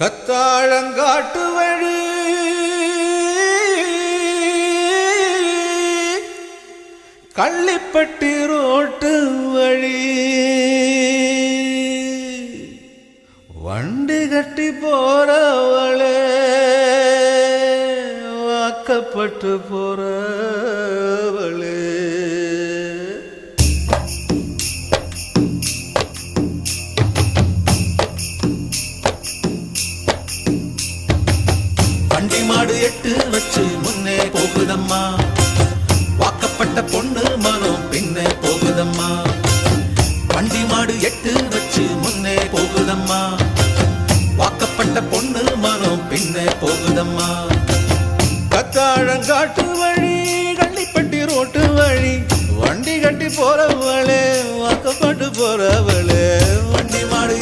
கத்தாழங்காட்டு வழி கள்ளிப்பட்டி ரோட்டு வழி வண்டி கட்டி போறவளே வாக்கப்பட்டு போறவளே வண்டி மாடு எட்டு வச்சு முன்னே போகுதம்மா, வாக்கப்பட்ட பொண்ணு மனம் பின்னே போகுதம்மா. வண்டி மாடு எட்டு வச்சு முன்னே போகுதம்மா, வாக்கப்பட்ட பொண்ணு மனம் பின்னே போகுதம்மா. கத்தாழங்காட்டு வழி கள்ளிப்பட்டி ரோட்டு வழி வண்டி கட்டி போறவளே வாக்கப்பட்டு போறவளே. வண்டி மாடு